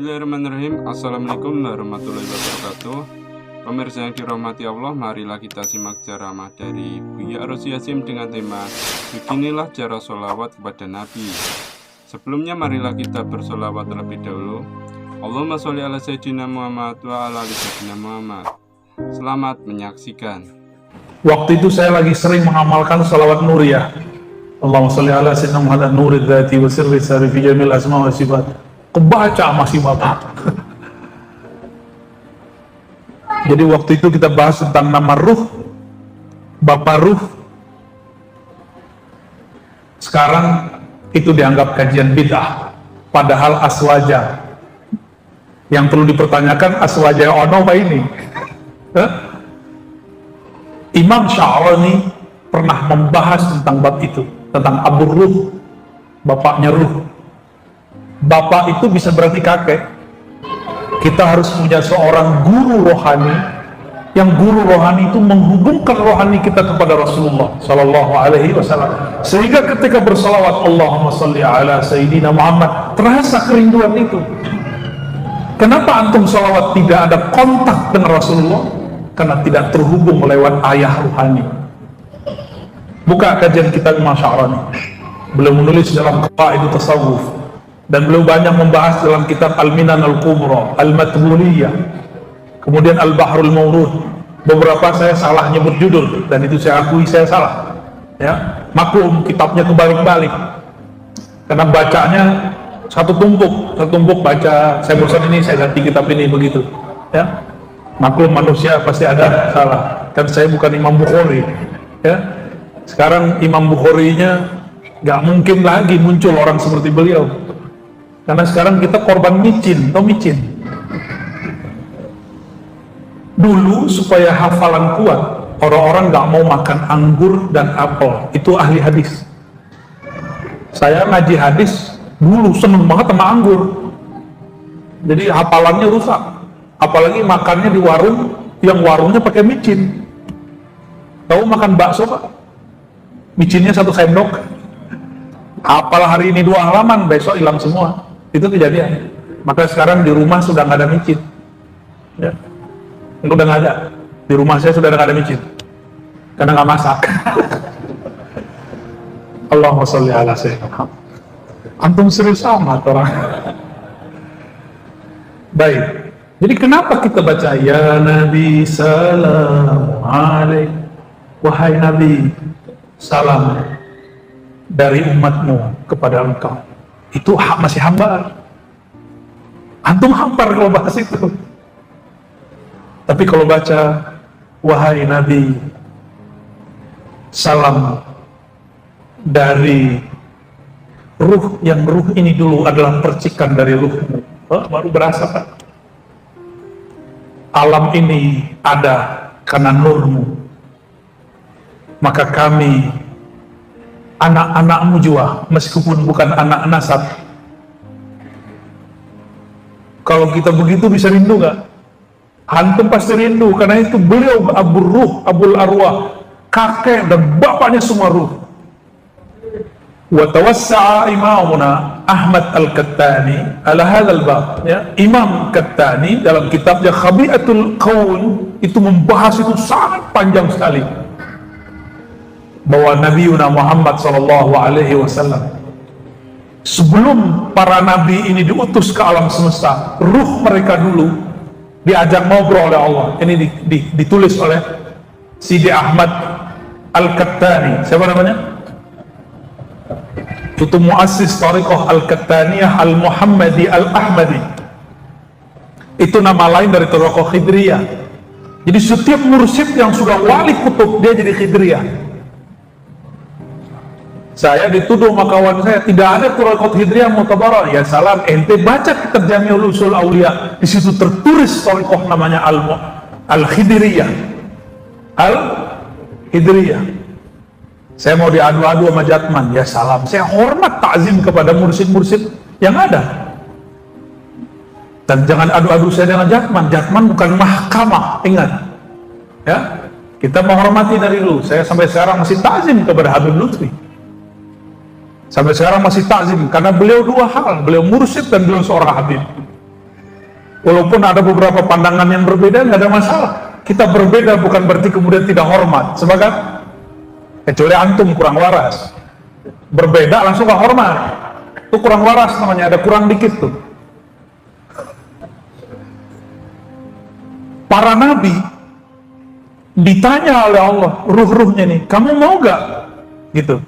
Bismillahirrahmanirrahim. Assalamualaikum warahmatullahi wabarakatuh. Pemirsa yang dirahmati Allah, marilah kita simak ceramah dari Buya Ros Yasim dengan tema Beginilah cara sholawat kepada Nabi. Sebelumnya marilah kita bersolawat terlebih dahulu. Allahumma sholli ala Sayyidina Muhammad wa ala ali Sayyidina Muhammad. Selamat menyaksikan. Waktu itu saya lagi sering mengamalkan salawat nuriyah. Allahumma sholli ala Sayyidina Muhammad nurid dzati wa sirri sari fi jamil asma wa sifat. Kebaca masih bapak. Jadi waktu itu kita bahas tentang nama ruh, bapak ruh. Sekarang itu dianggap kajian bid'ah, padahal aswaja. Yang perlu dipertanyakan aswaja ono apa ini? Imam Sya'rani pernah membahas tentang bab itu, tentang abur ruh, bapaknya ruh. Bapak itu bisa berarti kakek. Kita harus punya seorang guru rohani, yang guru rohani itu menghubungkan rohani kita kepada Rasulullah Sallallahu Alaihi Wasallam, sehingga ketika bersalawat Allahumma sholli ala Sayyidina Muhammad terasa kerinduan itu. Kenapa antum salawat tidak ada kontak dengan Rasulullah? Karena tidak terhubung lewat ayah rohani. Buka kajian kitab Imam Sya'rani, beliau menulis dalam Qawaidut Tasawuf, dan beliau banyak membahas dalam kitab Al-Minan Al-Kubra, Al-Matbuliyah, kemudian Al-Bahrul Mawrud. Beberapa saya salah nyebut judul, dan itu saya akui saya salah, ya. Maklum kitabnya kebalik-balik karena bacanya satu tumpuk baca, saya bosan ini saya ganti kitab ini, begitu, ya. Maklum manusia pasti ada salah, kan saya bukan Imam Bukhari, ya. Sekarang Imam Bukhari-nya gak mungkin lagi muncul orang seperti beliau, karena sekarang kita korban micin, atau micin. Dulu supaya hafalan kuat, orang-orang gak mau makan anggur dan apel, itu ahli hadis. Saya ngaji hadis dulu seneng banget sama anggur, jadi hafalannya rusak. Apalagi makannya di warung, yang warungnya pakai micin. Tahu makan bakso Pak? Micinnya 1 sendok. Hafal hari ini 2 halaman, besok hilang semua. Itu kejadian. Maka sekarang di rumah sudah nggak ada micin, ya. Udah nggak ada. Di rumah saya sudah nggak ada micin, karena nggak masak. Allahumma sholli ala Sayyidina. Antum serius amat orang. Baik. Jadi kenapa kita baca ya Nabi salam alaik, wahai Nabi, salam dari umatmu kepada engkau. Itu masih hambaan. Antum hampar kalau bahas itu. Tapi kalau baca wahai Nabi, salam dari ruh, yang ruh ini dulu adalah percikan dari ruhmu, baru berasa Pak. Alam ini ada karena nurmu. Maka kami anak-anakmu juga, meskipun bukan anak nasab. Kalau kita begitu bisa rindu gak? Antum pasti rindu, karena itu beliau abur ruh, abul arwah, kakek dan bapaknya semua ruh. Wa tawassa'a imamuna Ahmad Al-Kattani ala hadzal bab, ya. Imam Kattani dalam kitabnya Khabi'atul Qaul itu membahas itu sangat panjang sekali, bahwa Nabi Muhammad sallallahu alaihi wasallam sebelum para nabi ini diutus ke alam semesta, ruh mereka dulu diajak ngobrol oleh Allah. Ini ditulis oleh Sidi Ahmad Al-Kattani. Siapa namanya? Itu muassis Thariqah Al-Kattaniyah Al-Muhammadi Al-Ahmadi. Itu nama lain dari Thariqah Khidriyah. Jadi setiap mursyid yang sudah wali kutub, dia jadi Khidriyah. Saya dituduh sama kawan saya, tidak ada Thariqah Khidriyah Mu'tabarah. Ya salam, ente baca kitab Jami'ul Usul Aulia, di situ tertulis Thariqah namanya Al-Khidriyah. Al-Khidriyah. Saya mau diadu-adu sama Jatman, ya salam, saya hormat takzim kepada mursyid-mursyid yang ada. Dan jangan adu-adu saya dengan Jatman. Jatman bukan mahkamah, ingat, ya. Kita menghormati dari dulu. Saya sampai sekarang masih takzim kepada Habib Lutfi. Sampai sekarang masih takzim, karena beliau 2 hal, beliau mursyid dan beliau seorang habib. Walaupun ada beberapa pandangan yang berbeda, nggak ada masalah. Kita berbeda bukan berarti kemudian tidak hormat. Sebagai kecuali antum kurang waras. Berbeda langsung nggak hormat. Itu kurang waras namanya, ada kurang dikit tuh. Para nabi ditanya oleh Allah, ruh-ruhnya nih, kamu mau gak? Gitu.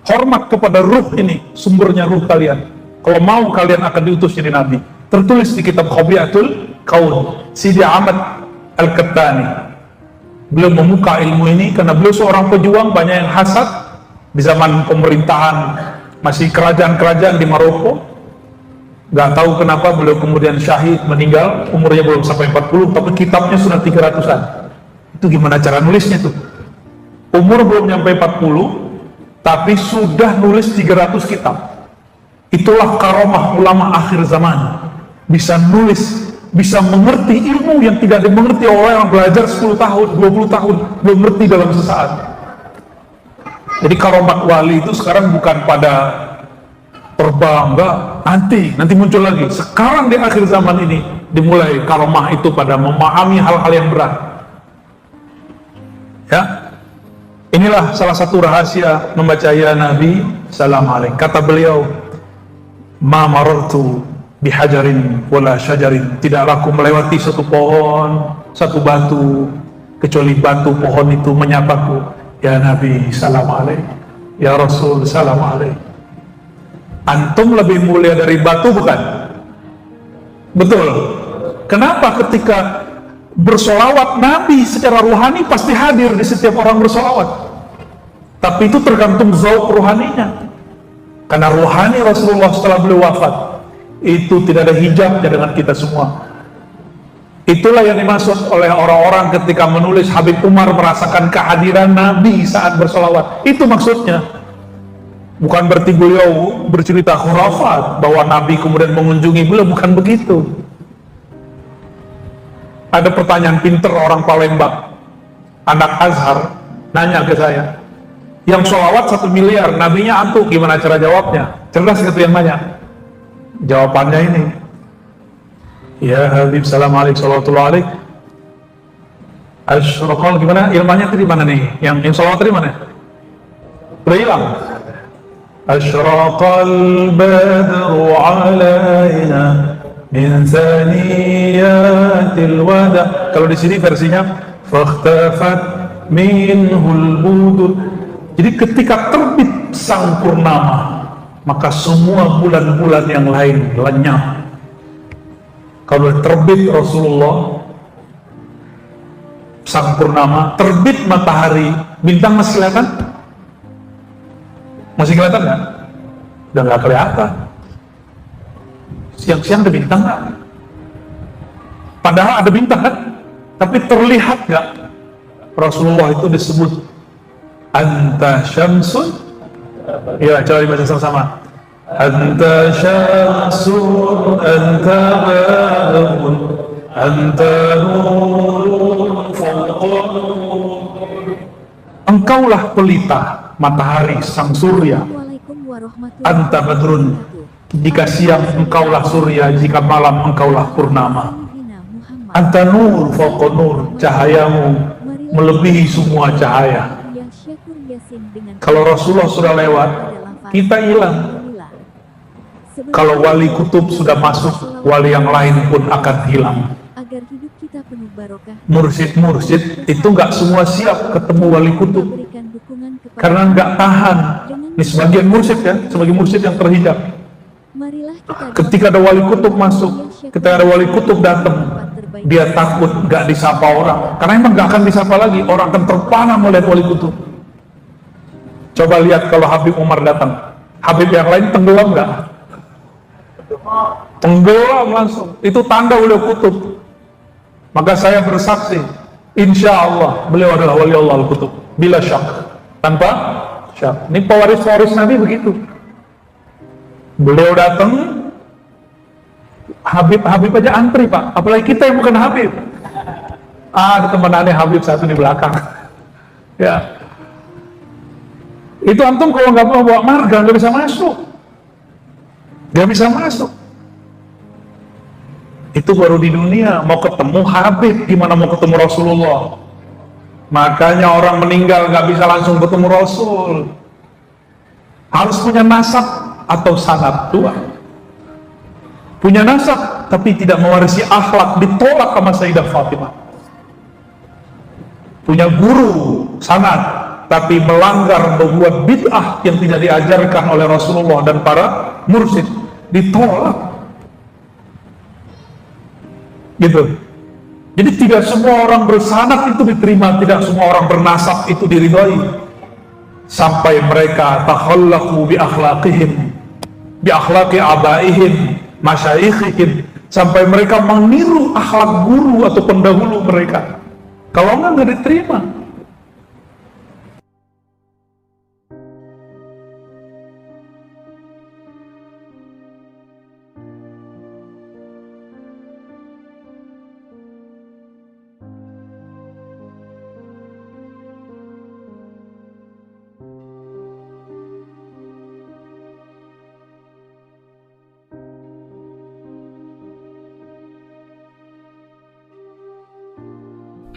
Hormat kepada ruh ini, sumbernya ruh kalian. Kalau mau kalian akan diutus jadi nabi. Tertulis di kitab Khobiatul Kaun, Sidi Ahmad Al-Qattani. Beliau membuka ilmu ini karena beliau seorang pejuang, banyak yang hasad di zaman pemerintahan masih kerajaan-kerajaan di Maroko. Gak tahu kenapa beliau kemudian syahid, meninggal, umurnya belum sampai 40, tapi kitabnya sudah 300-an. Itu gimana cara nulisnya tuh? Umur belum sampai 40, tapi sudah nulis 300 kitab. Itulah karomah ulama akhir zaman. Bisa nulis, bisa mengerti ilmu yang tidak dimengerti oleh orang belajar 10 tahun, 20 tahun, belum mengerti dalam sesaat. Jadi karomat wali itu sekarang bukan pada terbang, enggak, nanti muncul lagi. Sekarang di akhir zaman ini dimulai karomah itu pada memahami hal-hal yang berat. Ya, inilah salah satu rahasia membaca ya Nabi salam alaik. Kata beliau, ma marartu bihajarin wala syajarin, tidaklah aku melewati satu pohon, satu batu, kecuali batu pohon itu menyapaku, ya Nabi salam alaik, ya Rasul salam alaik. Antum lebih mulia dari batu bukan? Betul. Kenapa? Ketika bersolawat, Nabi secara ruhani pasti hadir di setiap orang bersolawat, tapi itu tergantung zauq ruhaninya. Karena ruhani Rasulullah setelah beliau wafat itu tidak ada hijabnya dengan kita semua. Itulah yang dimaksud oleh orang-orang ketika menulis Habib Umar merasakan kehadiran Nabi saat bersolawat. Itu maksudnya. Bukan berarti beliau bercerita khurafat bahwa Nabi kemudian mengunjungi beliau, bukan begitu. Ada pertanyaan pinter orang Palembang, anak Azhar, nanya ke saya, yang sholawat 1 miliar, nabinya antuk, gimana cara jawabnya? Cerdas gitu yang nanya. Jawabannya ini, ya Habib salam alaik salawatullah alaik, asyraqal, gimana? Ilmahnya tadi mana nih? Yang sholawat tadi mana? Udah hilang. Asyraqal badru alaina min thaniyatil wada. Kalau di sini versinya fakhtafat minhul budur. Jadi ketika terbit sang purnama, maka semua bulan-bulan yang lain lenyap. Kalau terbit Rasulullah sang purnama, terbit matahari, bintang masih kelihatan? Masih kelihatan nggak? Udah nggak kelihatan. Siang-siang ada bintang nggak? Padahal ada bintang kan? Tapi terlihat nggak? Rasulullah itu disebut anta syamsun. Ya, coba dibaca sama-sama. Anta syamsun, anta badrun, anta nurun fawqa nur. Engkaulah pelita matahari sang surya. Anta badrun, jika siang engkaulah surya, jika malam engkaulah purnama. Anta nur fawqa nur, cahayamu melebihi semua cahaya. Kalau Rasulullah sudah lewat, kita hilang. Kalau wali kutub sudah masuk, wali yang lain pun akan hilang. Mursyid-mursyid itu nggak semua siap ketemu wali kutub, karena nggak tahan. Ini sebagian mursyid ya, sebagian mursyid yang terhijab. Ketika ada wali kutub masuk, ketika ada wali kutub datang, dia takut nggak disapa orang, karena emang nggak akan disapa lagi. Orang akan terpana melihat wali kutub. Coba lihat kalau Habib Umar datang, Habib yang lain tenggelam nggak? Tenggelam langsung. Itu tanda beliau kutub. Maka saya bersaksi, insya Allah beliau adalah wali Allah al-kutub, bila syak, tanpa syak. Ini pewaris-pewaris Nabi begitu. Beliau datang, Habib aja antri Pak, apalagi kita yang bukan Habib. Ada teman aneh Habib satu di belakang. Ya, itu antum kalau nggak mau bawa marga nggak bisa masuk, nggak bisa masuk. Itu baru di dunia. Mau ketemu Habib, gimana mau ketemu Rasulullah? Makanya orang meninggal nggak bisa langsung ketemu Rasul. Harus punya nasab atau sanad, dua. Punya nasab tapi tidak mewarisi akhlak, ditolak sama Sayyidah Fatimah. Punya guru sanad tapi melanggar, membuat bid'ah yang tidak diajarkan oleh Rasulullah dan para mursyid, ditolak. Gitu. Jadi tidak semua orang bersanad itu diterima, tidak semua orang bernasab itu diridhoi. Sampai mereka takhallaqu bi akhlaqihim, bi akhlaqi abaihim, masyayikhihim, sampai mereka meniru akhlak guru atau pendahulu mereka. Kalau nggak diterima.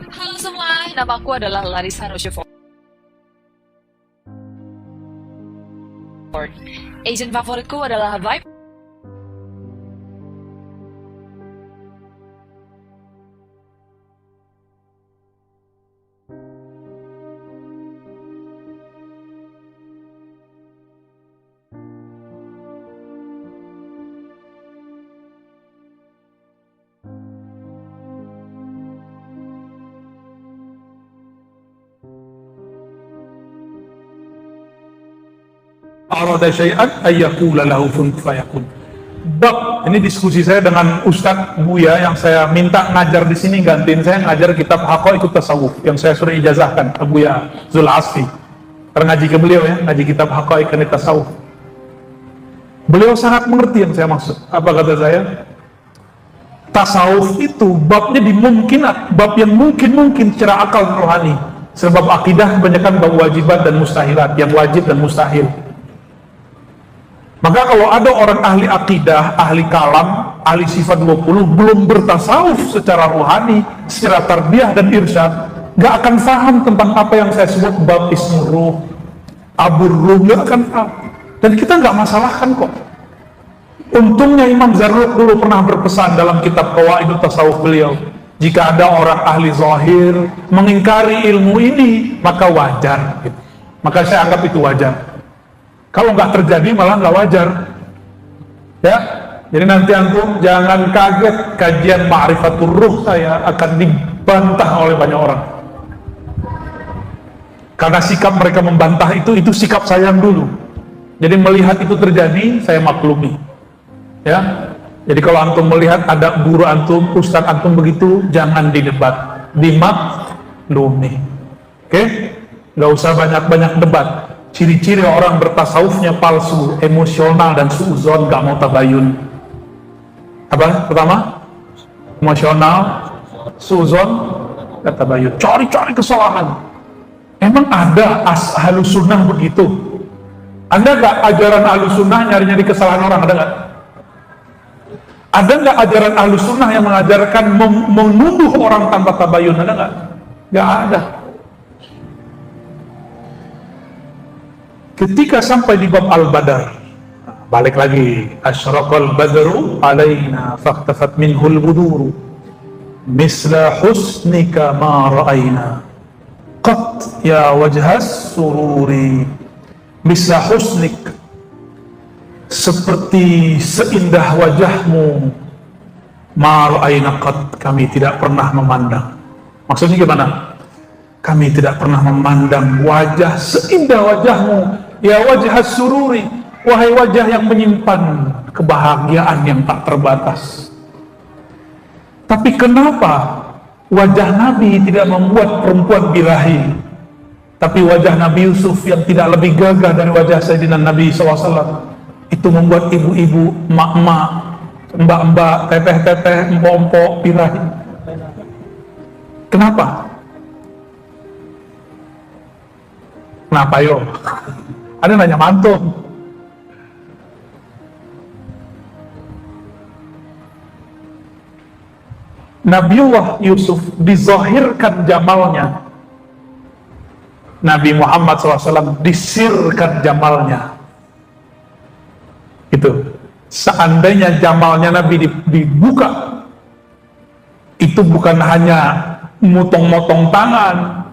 Halo semua, namaku adalah Larissa Rochefort. Agent favoritku adalah Vibe. Arada syai'an ayyakula lahu kun fayakun. Bab ini diskusi saya dengan Ustadz Buya yang saya minta ngajar di sini, gantiin saya ngajar kitab Haqaiqut Tasawuf yang saya sudah ijazahkan, Buya Zul Asfi. Pernah ngaji ke beliau ya, ngaji kitab Haqaiqut Tasawuf. Beliau sangat mengerti yang saya maksud. Apa kata saya? Tasawuf itu babnya dimungkinat, bab yang mungkin secara akal rohani. Sebab akidah kebanyakan bab wajibat dan mustahilat, yang wajib dan mustahil. Maka kalau ada orang ahli akidah, ahli kalam, ahli sifat 20 belum bertasawuf secara rohani, secara tarbiyah dan irsyad, gak akan paham tentang apa yang saya sebut bab ismur ruh, abur ruh, gak akan paham. Dan kita gak masalahkan kok. Untungnya Imam Zarruq dulu pernah berpesan dalam kitab Qawaidut Tasawuf beliau, jika ada orang ahli zahir mengingkari ilmu ini, maka wajar gitu. Maka saya anggap itu wajar. Kalau nggak terjadi malah nggak wajar, ya. Jadi nanti antum jangan kaget, kajian Ma'rifatul Ruh saya akan dibantah oleh banyak orang. Karena sikap mereka membantah itu sikap saya yang dulu. Jadi melihat itu terjadi, saya maklumi, ya. Jadi kalau antum melihat ada guru antum, ustaz antum begitu, jangan didebat, dimaklumi, oke? Nggak usah banyak-banyak debat. Ciri-ciri orang bertasawufnya palsu, emosional dan suuzon, gak mau tabayun. Apa? Pertama, emosional, suuzon, gak tabayun. Cari-cari kesalahan. Emang ada ahlus sunnah begitu? Ada gak ajaran ahlus sunnah nyari-nyari kesalahan orang? Ada gak? Ada gak ajaran ahlus sunnah yang mengajarkan menuduh orang tanpa tabayun? Ada gak? Gak ada. Ketika sampai di bab Al-Badar, balik lagi, asyraqal badru alaina fahtafat minhul buduru misla husnika ma ra'ayna qat ya wajhas sururi. Misla husnik, seperti seindah wajahmu, ma ra'ayna qat, kami tidak pernah memandang. Maksudnya gimana? Kami tidak pernah memandang wajah seindah wajahmu, ya wajah sururi, wahai wajah yang menyimpan kebahagiaan yang tak terbatas. Tapi kenapa wajah Nabi tidak membuat perempuan birahi, tapi wajah Nabi Yusuf yang tidak lebih gagah dari wajah Sayyidina Nabi SAW itu membuat ibu-ibu, mak-mak, mbak-mbak, teteh-teteh, empok-empok birahi? Kenapa? Kenapa yo? Ada nanya mantum. Nabiullah Yusuf dizahirkan jamalnya, Nabi Muhammad SAW disirkan jamalnya. Itu seandainya jamalnya Nabi dibuka, itu bukan hanya motong-motong tangan.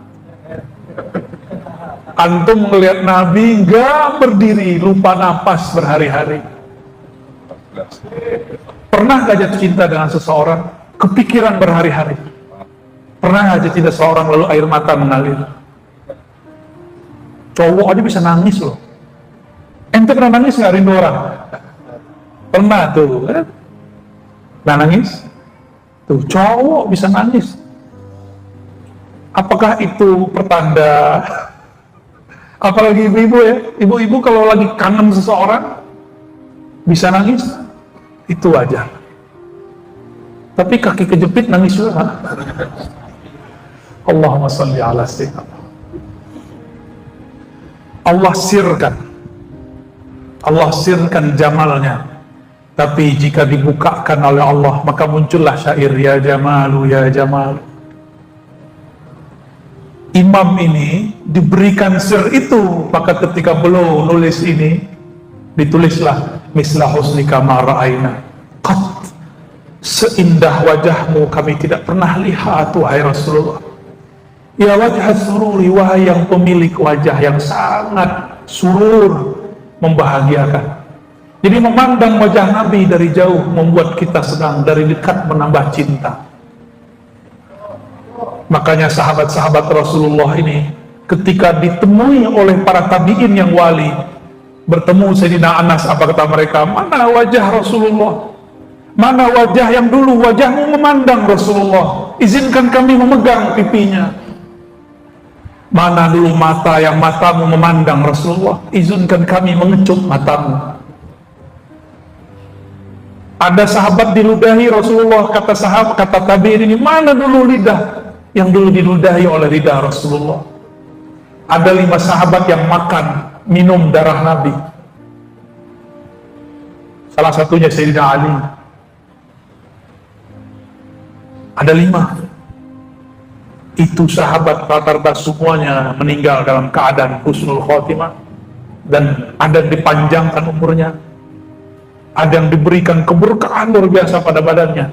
Antum melihat Nabi nggak berdiri, lupa napas berhari-hari. Pernah nggak jatuh cinta dengan seseorang, kepikiran berhari-hari? Pernah nggak jatuh cinta seseorang lalu air mata mengalir? Cowok aja bisa nangis loh. Ente pernah nangis nggak rindu orang? Pernah tuh, kan? Nah nangis? Tuh cowok bisa nangis. Apakah itu pertanda? Apalagi ibu-ibu ya, ibu-ibu kalau lagi kangen seseorang bisa nangis, itu wajar. Tapi kaki kejepit nangis juga. Allahumma sholli ala sayyidina. Allah sirkan jamalnya. Tapi jika dibukakan oleh Allah, maka muncullah syair ya jamalu ya jamalu. Imam ini diberikan sir itu, maka ketika beliau nulis ini, ditulislah misla husnika ma ra'aina qat, seindah wajahmu kami tidak pernah lihat wahai Rasulullah. Ya wajah sururi, wahai yang pemilik wajah yang sangat surur, membahagiakan. Jadi memandang wajah Nabi dari jauh membuat kita sedang dari dekat menambah cinta. Makanya sahabat-sahabat Rasulullah ini ketika ditemui oleh para tabi'in yang wali, bertemu Sayyidina Anas, apa kata mereka? Mana wajah Rasulullah? Mana wajah yang dulu wajahmu memandang Rasulullah? Izinkan kami memegang pipinya. Mana dulu mata yang matamu memandang Rasulullah? Izinkan kami mengecup matamu. Ada sahabat diludahi Rasulullah, kata tabi'in ini, mana dulu lidah yang dulu diludahi oleh lidah Rasulullah? Ada 5 sahabat yang makan, minum darah Nabi. Salah satunya Sayyidina Ali. Ada 5. Itu sahabat rata-rata semuanya meninggal dalam keadaan husnul khotimah, dan ada yang dipanjangkan umurnya, ada yang diberikan keberkahan luar biasa pada badannya,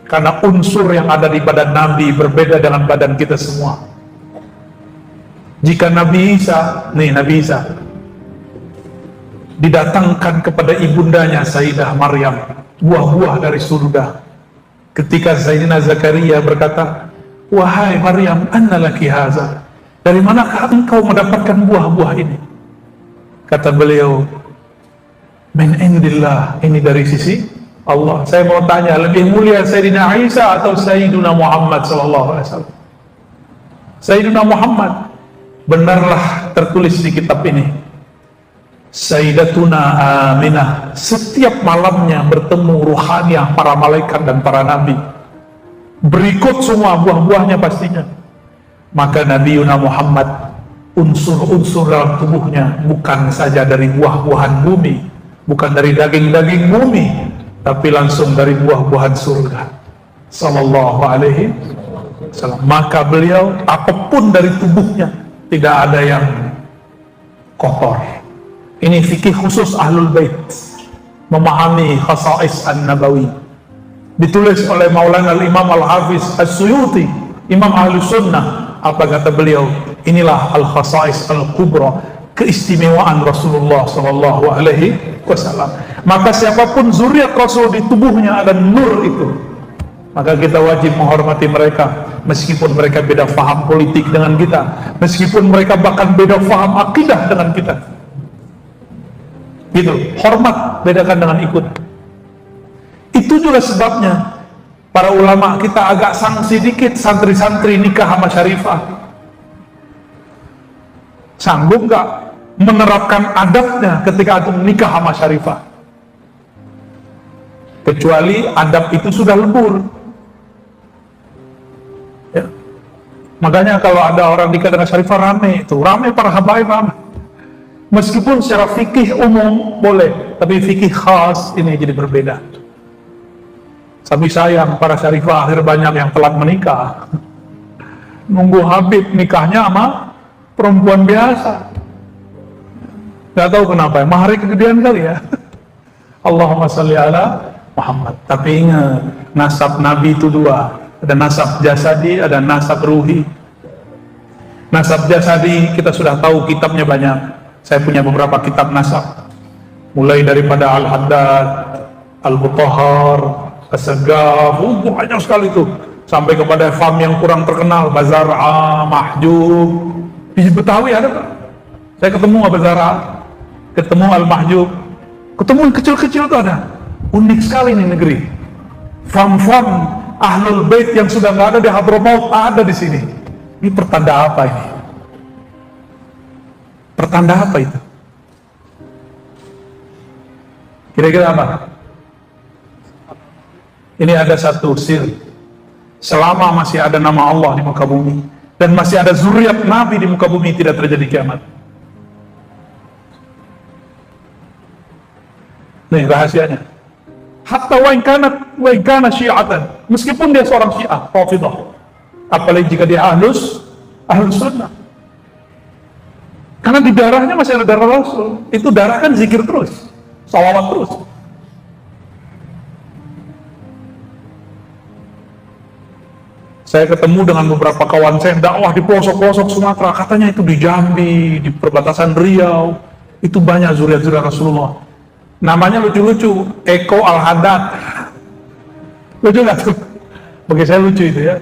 karena unsur yang ada di badan Nabi berbeda dengan badan kita semua. Jika Nabi Isa didatangkan kepada ibundanya Sayyidah Maryam buah-buah dari surga, ketika Sayyidina Zakaria berkata, wahai Maryam, anna laki haza, dari manakah engkau mendapatkan buah-buah ini? Kata beliau, min indillah, ini dari sisi Allah. Saya mau tanya, lebih mulia Sayyidina Isa atau Sayyidina Muhammad sallallahu alaihi wasallam? Sayyidina Muhammad. Benarlah tertulis di kitab ini, Sayyidatuna Aminah setiap malamnya bertemu ruhaniah para malaikat dan para nabi, berikut semua buah-buahnya pastinya. Maka Nabi Yuna Muhammad, unsur-unsur dalam tubuhnya bukan saja dari buah-buahan bumi, bukan dari daging-daging bumi, tapi langsung dari buah-buahan surga sallallahu alaihi wasallam. Maka beliau, apapun dari tubuhnya tidak ada yang kotor. Ini fikih khusus Ahlul Bait, memahami khasa'is an-nabawi. Ditulis oleh Maulana Al-Imam Al-Hafiz As-Suyuti, Imam Ahlus Sunnah. Apa kata beliau? Inilah al-khasa'is al-kubra, keistimewaan Rasulullah sallallahu alaihi wasallam. Maka siapapun zuriat Rasul di tubuhnya ada nur itu, maka kita wajib menghormati mereka, meskipun mereka beda faham politik dengan kita, meskipun mereka bahkan beda faham akidah dengan kita. Gitu, hormat bedakan dengan ikut. Itu juga sebabnya para ulama kita agak sanksi dikit santri-santri nikah sama syarifah. Sanggup gak menerapkan adabnya ketika antum nikah sama syarifah? Kecuali adab itu sudah lebur ya. Makanya kalau ada orang nikah dengan syarifah rame, itu rame para habaib rame. Meskipun secara fikih umum boleh, tapi fikih khas ini jadi berbeda. Tapi sayang, para syarifah akhir banyak yang telat menikah. Nunggu Habib nikahnya sama perempuan biasa. Gak tahu kenapa, maharnya kegedean kali ya. Allahumma sholli ala Muhammad. Tapi ingat, nasab Nabi itu dua. Ada nasab jasadi, ada nasab ruhi. Nasab jasadi kita sudah tahu, kitabnya banyak. Saya punya beberapa kitab nasab. Mulai daripada Al-Haddad, Al-Mutahhar, As-Sagaf, banyak sekali tuh. Sampai kepada fam yang kurang terkenal, Bazar'a, Mahjub. Di Betawi ada Pak. Saya ketemu Bazar'a, ketemu Al-Mahjub, ketemu yang kecil-kecil tuh ada. Unik sekali nih negeri. Fam-fam Ahlul Bait yang sudah nggak ada di Hadramaut ada di sini. Ini pertanda apa ini? Pertanda apa itu? Kira-kira apa? Ini ada satu sir. Selama masih ada nama Allah di muka bumi dan masih ada zuriat Nabi di muka bumi, tidak terjadi kiamat. Nih rahasianya. Hatta wa in kana syi'atan, meskipun dia seorang Syiah, Rafidah, apalagi jika dia ahlus sunnah. Karena di darahnya masih ada darah Rasul. Itu darah kan zikir terus, salawat terus. Saya ketemu dengan beberapa kawan saya dakwah di pelosok-pelosok Sumatera, katanya itu di Jambi, di perbatasan Riau, itu banyak zuriat-zuriat Rasulullah. Namanya lucu-lucu, Eko Al-Haddad. Lucu nggak tuh? Bagi saya lucu itu ya.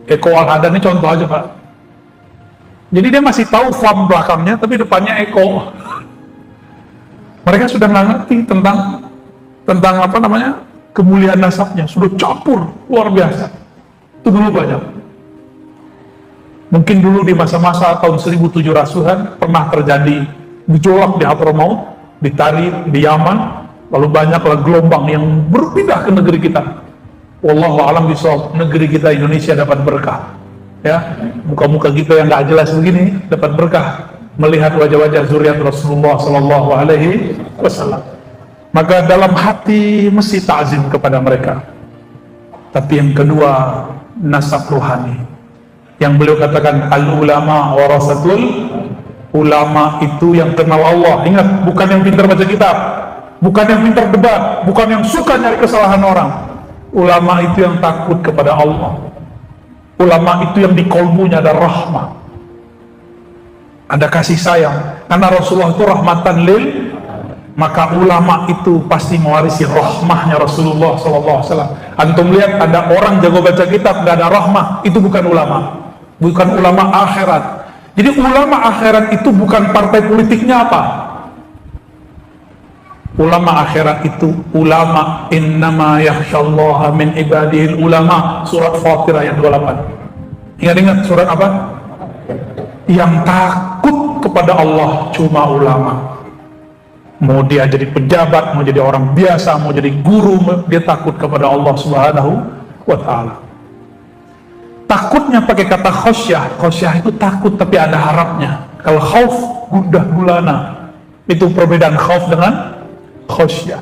Eko Al-Haddad ini contoh aja Pak. Jadi dia masih tahu fam belakangnya, tapi depannya Eko. Mereka sudah nggak ngerti tentang apa namanya, kemuliaan nasabnya, sudah campur luar biasa. Itu dulu banyak. Mungkin dulu di masa-masa tahun 1700-an pernah terjadi gejolak di Hadramaut, di Tarif, di Yaman, lalu banyaklah gelombang yang berpindah ke negeri kita. Wallahu a'lam bishawab, negeri kita Indonesia dapat berkah. Ya, muka-muka kita yang nggak jelas begini dapat berkah melihat wajah-wajah zuriat Rasulullah Sallallahu Alaihi Wasallam. Maka dalam hati mesti ta'zim kepada mereka. Tapi yang kedua, nasab ruhani. Yang beliau katakan al-ulama warasatul, ulama itu yang kenal Allah. Ingat, bukan yang pintar baca kitab, bukan yang pintar debat, bukan yang suka nyari kesalahan orang. Ulama itu yang takut kepada Allah. Ulama itu yang di kolbunya ada rahmah, ada kasih sayang. Karena Rasulullah itu rahmatan lil, maka ulama itu pasti mewarisi rahmahnya Rasulullah SAW. Antum lihat ada orang jago baca kitab nggak ada rahmah, itu bukan ulama, bukan ulama akhirat. Jadi ulama akhirat itu bukan partai politiknya apa. Ulama akhirat itu ulama innama yakhsyallaha min ibadihil ulama, surat Fatir ayat 28. Ingat-ingat surat apa? Yang takut kepada Allah cuma ulama. Mau dia jadi pejabat, mau jadi orang biasa, mau jadi guru, dia takut kepada Allah Subhanahu wa ta'ala. Takutnya pakai kata khosyah. Khosyah itu takut tapi ada harapnya. Kalau khauf, gundah gulana. Itu perbedaan khauf dengan khosyah.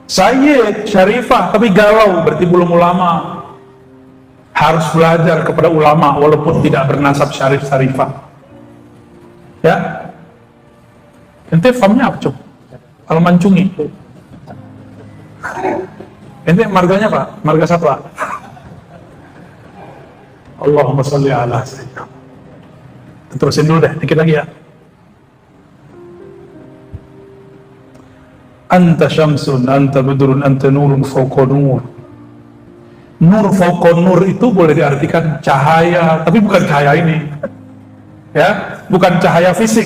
Sayyid, syarifah, tapi galau, berarti belum ulama. Harus belajar kepada ulama walaupun tidak bernasab syarif syarifah. Ya. Ente famnya apa coba? Al-Mancungi. Ente marganya Pak? Marga satwa. Allahumma sholli ala sayyidina. Terusin dulu deh, dikit lagi ya. Anta syamsun, anta bedurun, anta nurun fawqa nur. Nur fawqa nur itu boleh diartikan cahaya, tapi bukan cahaya ini. Ya, bukan cahaya fisik.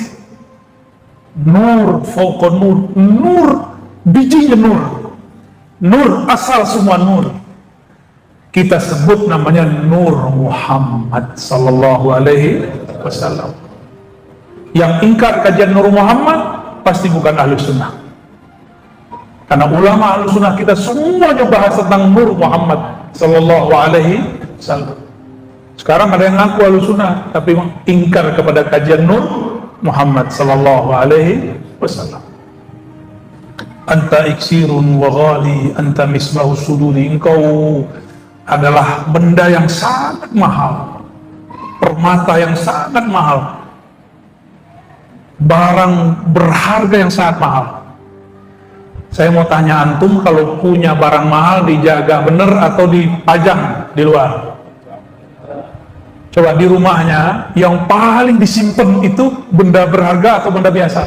Nur fawqa nur, nur bijinya nur. Nur asal semua nur. Kita sebut namanya Nur Muhammad sallallahu alaihi wasallam. Yang ingkar kajian Nur Muhammad pasti bukan ahlu sunnah. Karena ulama ahlu sunnah kita semuanya bahas tentang Nur Muhammad sallallahu alaihi wasallam. Sekarang ada yang ngaku ahlu sunnah tapi ingkar kepada kajian Nur Muhammad sallallahu alaihi wasallam. anta iksirun wa ghali, anta misbahu suduri, engkau adalah benda yang sangat mahal, permata yang sangat mahal, barang berharga yang sangat mahal. Saya mau tanya antum, kalau punya barang mahal dijaga bener atau dipajang di luar? Coba di rumahnya yang paling disimpan itu benda berharga atau benda biasa?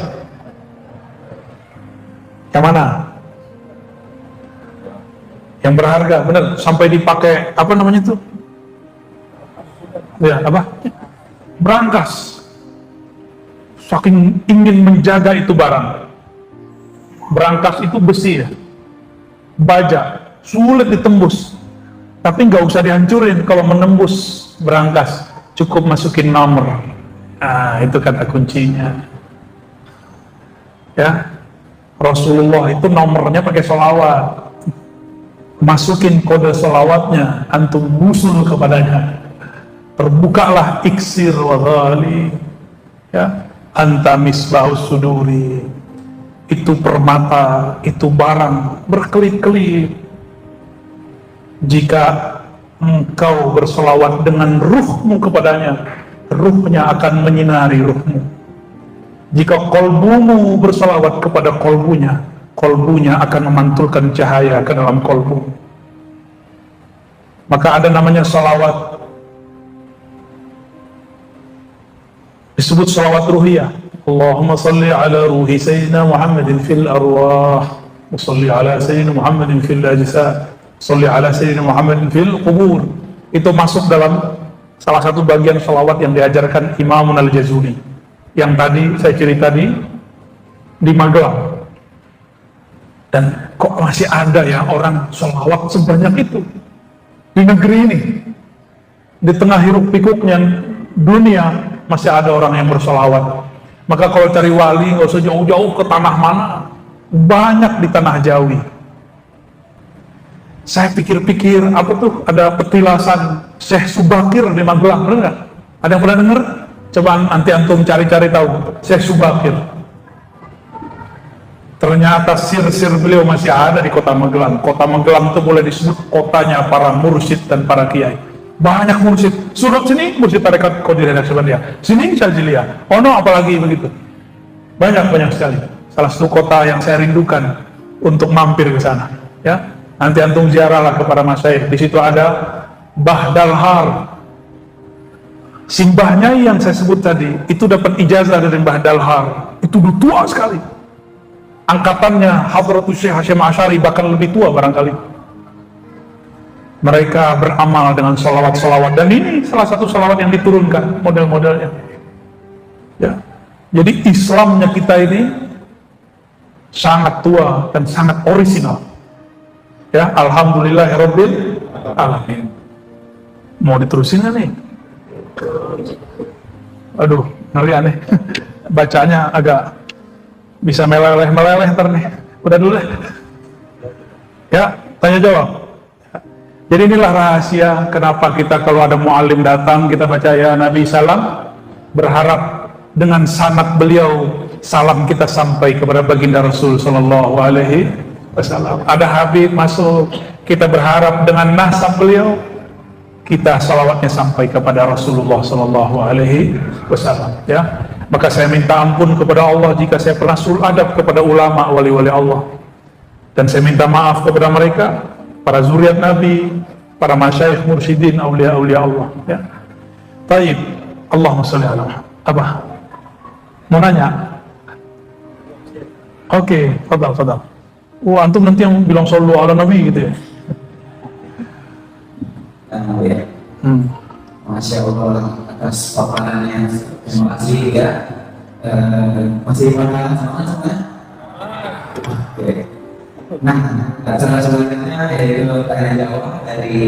Yang mana? Yang berharga, bener, sampai dipakai apa namanya itu? Ya, apa? Berangkas. Saking ingin menjaga itu barang. Berangkas itu besi ya, baja, sulit ditembus. Tapi nggak usah dihancurin kalau menembus berangkas, cukup masukin nomor. Nah, itu kata kuncinya. Ya, Rasulullah itu nomornya pakai sholawat. Masukin kode sholawatnya, antum musul kepadanya. Terbukalah iksir wa ghali. Ya, anta misbahus suduri. Itu permata, itu barang berkelip-kelip. Jika engkau bersolawat dengan ruhmu kepadanya, ruhnya akan menyinari ruhmu. Jika kolbumu bersolawat kepada kolbunya, kolbunya akan memantulkan cahaya ke dalam kolbu. Maka ada namanya solawat, disebut solawat ruhiyah. Allahumma salli ala ruhi sayyidina Muhammadin fil arwah, wa salli ala sayyidina Muhammadin fil ajsad, salli ala sayyidina Muhammadin fil qubur. Itu masuk dalam salah satu bagian salawat yang diajarkan Imam Al-Jazuli yang tadi saya cerita di Magelang. Dan kok masih ada ya orang salawat sebanyak itu di negeri ini, di tengah hiruk pikuknya dunia masih ada orang yang bersalawat. Maka kalau cari wali nggak usah jauh-jauh ke tanah mana, banyak di tanah Jawi. Saya pikir-pikir, apa tuh, ada petilasan Syekh Subakir di Magelang, bener nggak? Ada yang pernah denger? Coba nanti antum cari-cari tahu Syekh Subakir. Ternyata sir-sir beliau masih ada di kota Magelang. Kota Magelang itu boleh disebut kotanya para mursyid dan para kiai. Banyak mursyid. Surat sini mursyid tarekat Qadiriyah Naqsyabandiyah, sini Syadziliyah, ono apalagi begitu. Banyak sekali. Salah satu kota yang saya rindukan untuk mampir ke sana. Ya, nanti antum ziarahlah kepada masyayikh. Di situ ada Bahdalhar. Simbahnya yang saya sebut tadi itu dapat ijazah dari Bahdalhar. Itu udah tua sekali. Angkatannya Hadratus Syekh Hasyim Asy'ari, bahkan lebih tua barangkali. Mereka beramal dengan salawat-salawat, dan ini salah satu salawat yang diturunkan model-modelnya. Ya. Jadi Islamnya kita ini sangat tua dan sangat orisinal. Ya, alhamdulillahirabbil alamin. Mau diterusin nggak nih? Aduh, ngeri aneh. Bacanya agak bisa meleleh ntar nih. Udah dulu deh. Ya, tanya jawab. Jadi inilah rahasia kenapa kita kalau ada mu'alim datang, kita baca ya Nabi salam, berharap dengan sanad beliau salam kita sampai kepada baginda Rasul sallallahu alaihi wasallam. Ada Habib masuk, kita berharap dengan nasab beliau kita salawatnya sampai kepada Rasulullah sallallahu alaihi wasallam, ya. Maka saya minta ampun kepada Allah jika saya pernah sul adab kepada ulama wali-wali Allah, dan saya minta maaf kepada mereka, para zuriat Nabi, para masyayikh mursyidin, aulia-aulia Allah, ya. Taib, Allahumma sholli ala Muhammad. Apa? Mau nanya? Oke, fadal. Antum nanti yang bilang shollu ala Nabi gitu ya. Masya Allah atas paparannya. Terima kasih ya. Masih pada sama-sama. Oke. Nah, acara selanjutnya yaitu tanya jawab dari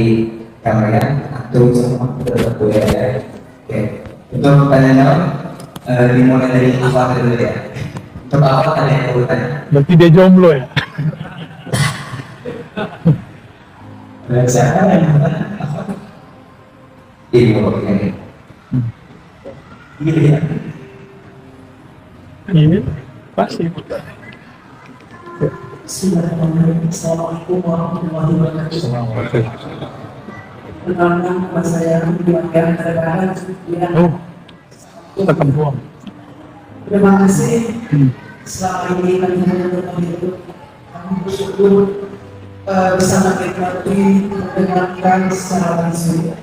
kalian atau semua berdua ya. Oke. Untuk tanya jawab dimulai dari apa dulu ya? Untuk apa tanya yang bertanya? Berarti dia jomblo ya? Siapa yang bertanya? Ini ini. Iya. Ini pasti. Bismillahirrahmanirrahim. Assalamualaikum warahmatullahi wabarakatuh. Perkenalkan, nama saya Diwakil Terbarat. Oh, kita buang. Terima kasih. Selama ini kami hidup, kami bersyukur bisa menikmati mendengarkan secara langsung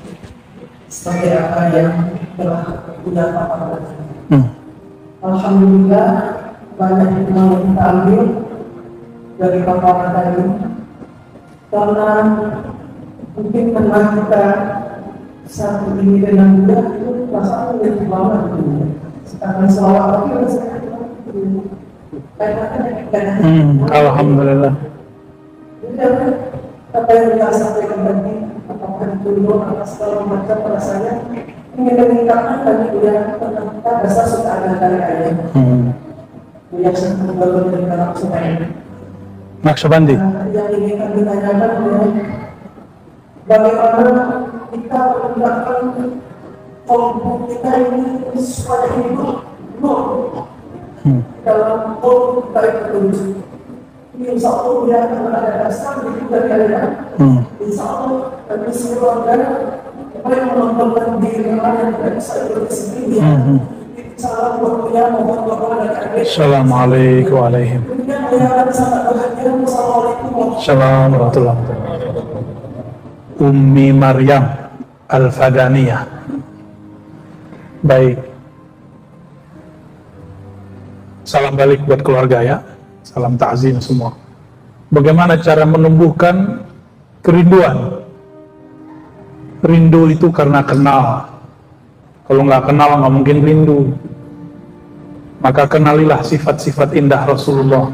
seperti apa yang telah sudah paparkan. Alhamdulillah banyak hikmah yang kita ambil dari paparan tadi, karena mungkin karena kita saat ini dengan mudah itu perasaan lebih banget. Sekarang selawat lagi rasanya Alhamdulillah. Apa yang kita sampaikan tadi, apakah dulu atau segala macam rasanya ingin meningkatkan tadi dia tentang kita dasar suka ada dari ayat. Yang sedang berlaku dari Naqsyabandi. Naqsyabandi. Yang ingin kami tanyakan adalah bagaimana kita menegakkan kelompok kita ini supaya hidup dalam kelompok baik petunjuk. Insya Allah dia akan ada dasar juga kalian. Insya Allah kami sekeluarga yang menonton diri yang tidak bisa bersendiri. Assalamualaikum warahmatullahi wabarakatuh. Ummi Maryam Al-Fadaniyah. Baik. Salam balik buat keluarga ya. Salam takzim semua. Bagaimana cara menumbuhkan kerinduan? Rindu itu karena kenal. Kalau nggak kenal nggak mungkin rindu. Maka kenalilah sifat-sifat indah Rasulullah,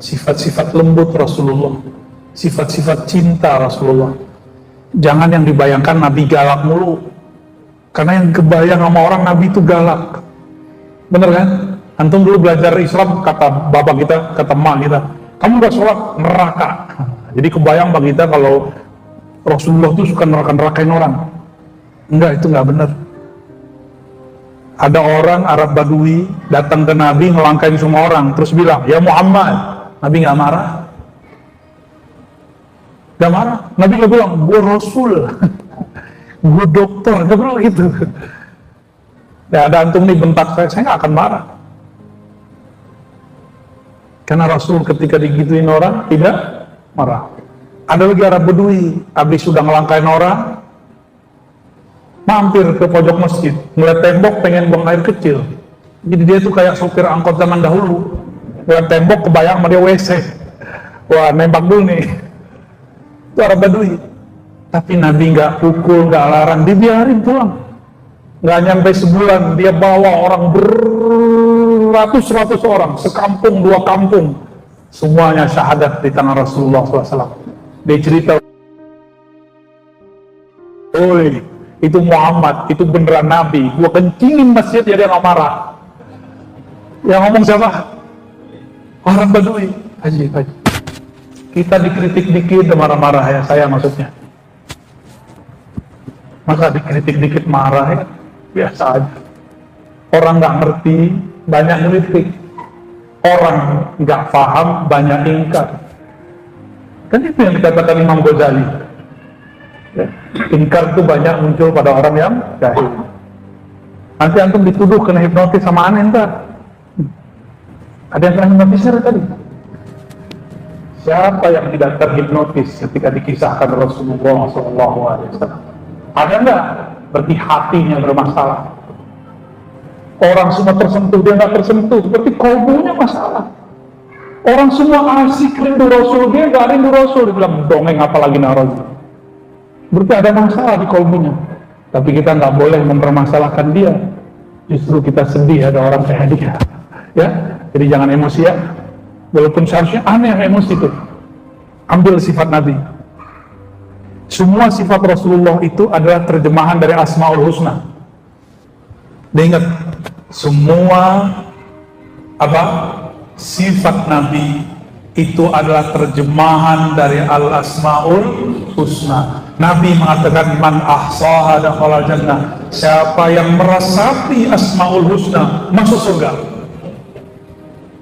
sifat-sifat lembut Rasulullah, sifat-sifat cinta Rasulullah. Jangan yang dibayangkan Nabi galak mulu. Karena yang kebayang sama orang Nabi itu galak. Bener kan? Antum dulu belajar Islam, kata bapak kita, kata emak kita, kamu gak sholat neraka. Jadi kebayang bagi kita kalau Rasulullah itu suka neraka-nerakain orang. Enggak, itu nggak benar. Ada orang Arab Badui datang ke Nabi ngelangkain semua orang, terus bilang, ya Muhammad. Nabi nggak marah. Nggak marah. Nabi nggak bilang, gue Rasul, gue dokter, nggak bilang gitu. Ya ada antum nih bentak saya nggak akan marah. Karena Rasul ketika digituin orang tidak marah. Ada lagi Arab Badui, habis sudah ngelangkain orang, mampir ke pojok masjid, ngeliat tembok pengen buang air kecil. Jadi dia tuh kayak sopir angkot zaman dahulu, ngeliat tembok kebayang sama dia WC. Wah, nembak dulu nih. Itu Arab Badui. Tapi Nabi nggak pukul, nggak larang, dibiarin pulang. Nggak nyampe sebulan, dia bawa orang beratus-ratus orang, sekampung, dua kampung, semuanya syahadat di tangan Rasulullah SAW. Dia cerita, oi, itu Muhammad, itu beneran Nabi, gua kencingin masjid ya dia nggak marah. Yang ngomong siapa? Orang Badui. Haji. Kita dikritik dikit marah-marah ya, saya maksudnya. Maka dikritik dikit marah ya, biasa aja. Orang nggak ngerti, banyak kritik. Orang nggak paham, banyak ingkar. Kan itu yang dikatakan Imam Ghazali. Ya. Ingkar itu banyak muncul pada orang yang jahil. Nanti antum dituduh kena hipnotis sama aneh ntar. Ada yang kena hipnotisnya tadi? Siapa yang tidak terhipnotis ketika dikisahkan Rasulullah SAW? Ada nggak? Berarti hatinya bermasalah. Orang semua tersentuh, dia nggak tersentuh, berarti kalbunya masalah. Orang semua asik rindu Rasul, dia nggak rindu Rasul, dia bilang dongeng apalagi narozi. Berarti ada masalah di kalbunya. Tapi kita nggak boleh mempermasalahkan dia. Justru kita sedih ada orang kayak dia. Ya, jadi jangan emosi ya. Walaupun seharusnya aneh emosi itu. Ambil sifat Nabi. Semua sifat Rasulullah itu adalah terjemahan dari Asmaul Husna. Dan ingat, semua sifat Nabi itu adalah terjemahan dari Al-Asmaul Husna. Nabi mengatakan man ahsaha dakhala jannah. Siapa yang meresapi Asmaul Husna masuk surga.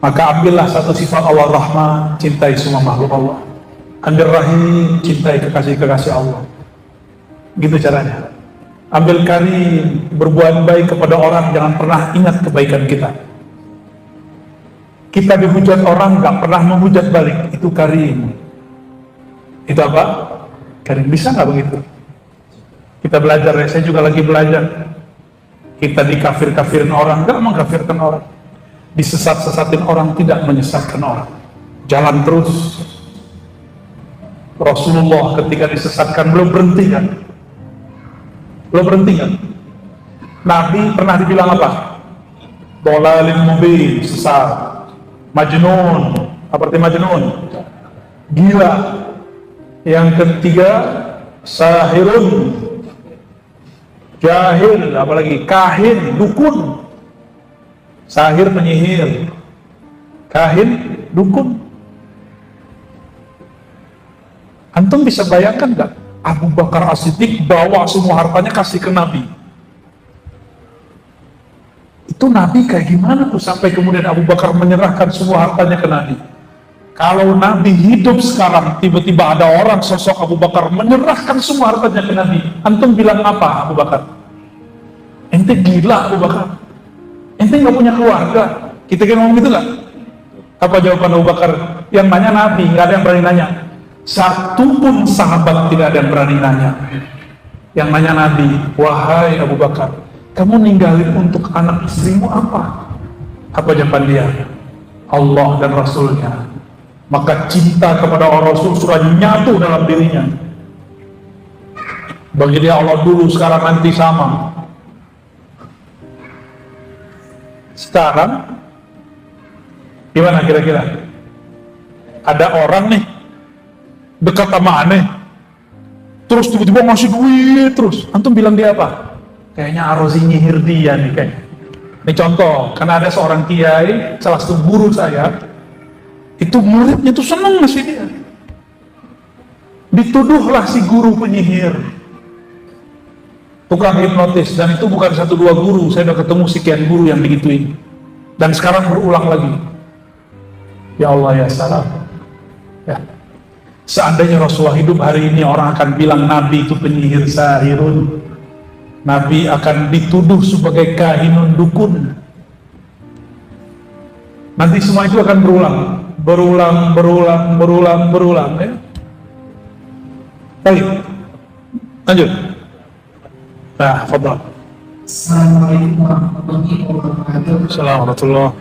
Maka ambillah satu sifat Allah Rahman, cintai semua makhluk Allah. Ambil Rahim, cintai kekasih-kekasih Allah. Gitu caranya. Ambil Karim, berbuat baik kepada orang, jangan pernah ingat kebaikan kita. Kita dihujat orang, gak pernah menghujat balik, itu Karim. Itu apa? Karim. Bisa gak begitu? Kita belajar ya, saya juga lagi belajar. Kita dikafir-kafirin orang, gak mengkafirkan orang. Disesat-sesatin orang, tidak menyesatkan orang. Jalan terus. Rasulullah ketika disesatkan belum berhenti kan? Belum berhenti kan? Nabi pernah dibilang apa? Dhalalin mubin, sesat. Majnun, apa arti majnun? Gila. Yang ketiga, sahirun, jahil, apalagi kahin, dukun. Sahir penyihir, kahin, dukun. Antum bisa bayangkan gak? Abu Bakar As-Siddiq bawa semua hartanya kasih ke Nabi. Itu Nabi kayak gimana tuh sampai kemudian Abu Bakar menyerahkan semua hartanya ke Nabi? Kalau Nabi hidup sekarang, tiba-tiba ada orang sosok Abu Bakar menyerahkan semua hartanya ke Nabi, antum bilang apa Abu Bakar? Ente gila Abu Bakar. Ente gak punya keluarga. Kita kan ngomong gitu gak? Apa jawaban Abu Bakar? Yang nanya Nabi, gak ada yang berani nanya. Satu pun sahabat tidak ada yang berani nanya. Yang nanya Nabi, wahai Abu Bakar, kamu ninggalin untuk anak istrimu apa? Apa jawaban dia? Allah dan Rasulnya. Maka cinta kepada Allah Rasul sudah nyatu dalam dirinya. Bagi dia Allah dulu, sekarang nanti sama. Sekarang gimana kira-kira? Ada orang nih dekat sama aneh, terus tiba-tiba ngasih duit terus, antum bilang dia apa? Kayaknya Arozi nyihir dia nih kayak. Ini contoh, karena ada seorang kiai, salah satu guru saya, itu muridnya tuh seneng ngasih dia. Dituduhlah si guru penyihir, tukang hipnotis, dan itu bukan satu dua guru, saya udah ketemu sekian guru yang digituin, dan sekarang berulang lagi. Ya Allah ya salam. Ya. Seandainya Rasulullah hidup hari ini, orang akan bilang Nabi itu penyihir, sahirun. Nabi akan dituduh sebagai kahinun, dukun. Nanti semua itu akan berulang ya. Baik, lanjut. Nah, fadhal. Assalamualaikum warahmatullahi wabarakatuh. Assalamualaikum.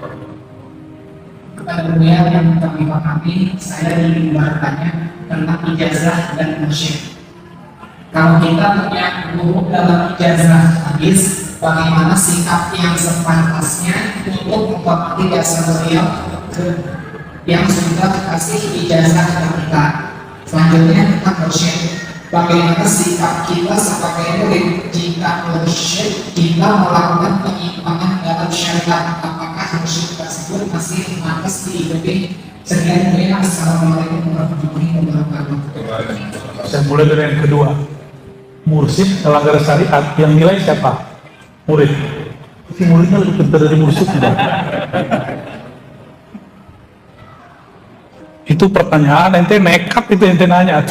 Kepada beliau yang kami pahami, saya ingin bertanya tentang ijazah dan mursyid. Kalau kita punya guru dalam ijazah hadis, bagaimana sikap yang sepantasnya untuk menghormati jasa beliau yang sudah kasih ijazah ke kita? Selanjutnya tentang mursyid, bagaimana sikap kita sebagai murid jika mursyid kita melakukan penyimpangan dalam syariat? Apakah mursyid tersebut masih pantas diikuti? Sekian, assalamualaikum warahmatullahi wabarakatuh. Saya mulai dari yang kedua. Mursyid melanggar syariat, yang nilai siapa? Murid. Si muridnya lebih pintar dari mursyid tidak? Itu pertanyaan ente nekat, itu ente nanya.